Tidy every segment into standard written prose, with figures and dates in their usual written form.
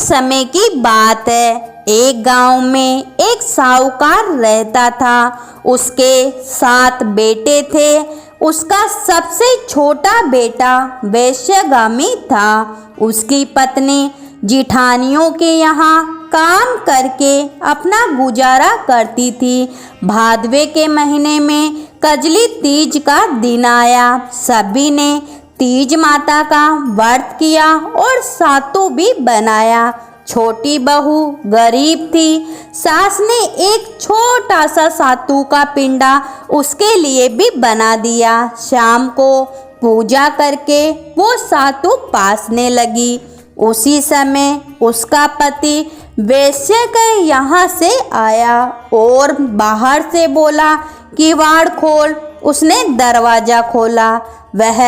समय की बात है। एक गांव में एक साहूकार रहता था। उसके 7 बेटे थे। उसका सबसे छोटा बेटा वैश्यगामी था। उसकी पत्नी जिठानियों के यहाँ काम करके अपना गुजारा करती थी। भादवे के महीने में कजली तीज का दिन आया। सभी ने तीज माता का व्रत किया और सातु भी बनाया। छोटी बहू गरीब थी। सास ने एक छोटा सा सातु का पिंडा उसके लिए भी बना दिया। शाम को पूजा करके वो सातु पासने लगी। उसी समय उसका पति वेश्या के यहाँ से आया और बाहर से बोला, किवाड़ खोल। उसने दरवाजा खोला। वह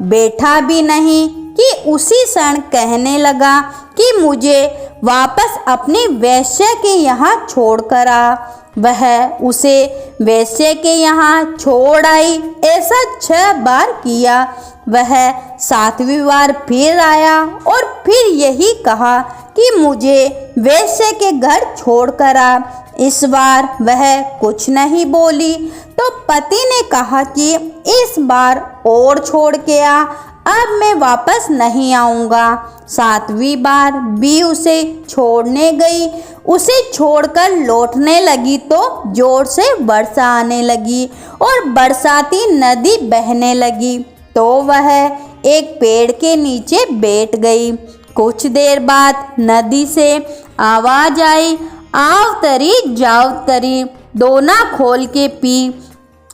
बैठा भी नहीं कि उसी क्षण कहने लगा कि मुझे वापस अपनी वेश्या के यहाँ छोड़कर आ। वह उसे वेश्या के यहाँ छोड़ आई। ऐसा 6 बार किया। वह 7वीं बार फिर आया और फिर यही कहा कि मुझे वेश्या के घर छोड़कर आ। इस बार वह कुछ नहीं बोली तो पति ने कहा कि इस बार और छोड़ के आ, अब मैं वापस नहीं आऊँगा। 7वीं बार भी उसे छोड़ने गई। उसे छोड़कर लौटने लगी तो जोर से वर्षा आने लगी और बरसाती नदी बहने लगी। तो वह एक पेड़ के नीचे बैठ गई। कुछ देर बाद नदी से आवाज आई, आव तरी जाव तरी, दोना खोल के पी,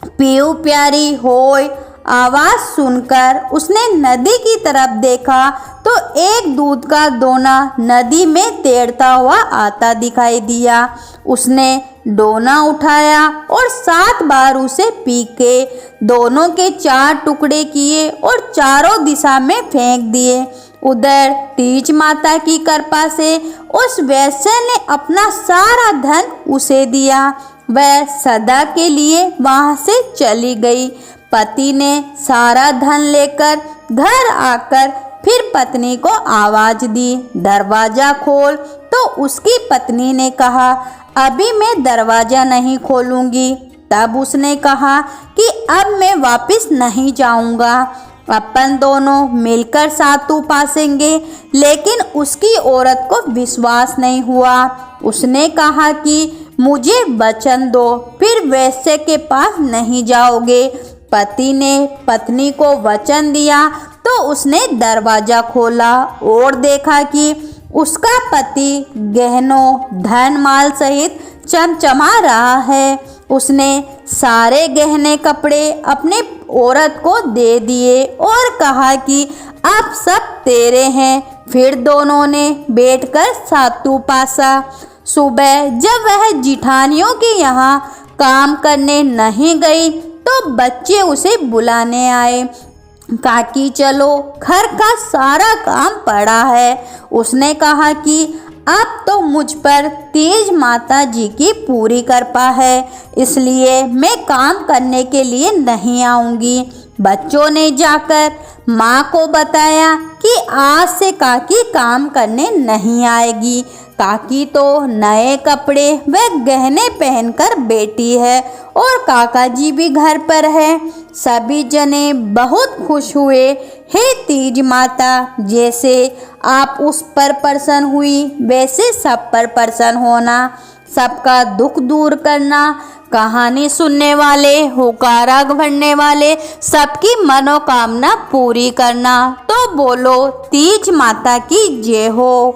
पीऊ प्यारी होय। आवाज सुनकर उसने नदी की तरफ देखा तो एक दूध का दोना नदी में तैरता हुआ आता दिखाई दिया। उसने दोना उठाया और 7 बार उसे पी के दोनों के 4 टुकड़े किए और चारों दिशा में फेंक दिए। उधर तीज माता की कृपा से उस वैश्य ने अपना सारा धन उसे दिया। वह सदा के लिए वहां से चली गई। पति ने सारा धन लेकर घर आकर फिर पत्नी को आवाज दी, दरवाजा खोल। तो उसकी पत्नी ने कहा, अभी मैं दरवाजा नहीं खोलूंगी। तब उसने कहा कि अब मैं वापस नहीं जाऊंगा। अपन दोनों मिलकर सातु पासेंगे। लेकिन उसकी औरत को विश्वास नहीं हुआ। उसने कहा कि मुझे वचन दो, फिर वैश्य के पास नहीं जाओगे। पति ने पत्नी को वचन दिया तो उसने दरवाजा खोला और देखा कि उसका पति गहनों धन माल सहित चमचमा रहा है। उसने सारे गहने कपड़े अपने औरत को दे दिए और कहा कि अब सब तेरे हैं। फिर दोनों ने बैठकर सातु पासा। सुबह जब वह जिठानियों के यहाँ काम करने नहीं गई तो बच्चे उसे बुलाने आए। काकी चलो, घर का सारा काम पड़ा है। उसने कहा कि अब तो मुझ पर तीज माता जी की पूरी कृपा है, इसलिए मैं काम करने के लिए नहीं आऊँगी। बच्चों ने जाकर माँ को बताया कि आज से काकी काम करने नहीं आएगी। काकी तो नए कपड़े व गहने पहनकर बैठी है और काका जी भी घर पर है। सभी जने बहुत खुश हुए। हे तीज माता, जैसे आप उस पर प्रसन्न हुई वैसे सब पर प्रसन्न होना, सबका दुख दूर करना, कहानी सुनने वाले, हुकारा भरने वाले सबकी मनोकामना पूरी करना। तो बोलो तीज माता की जय हो।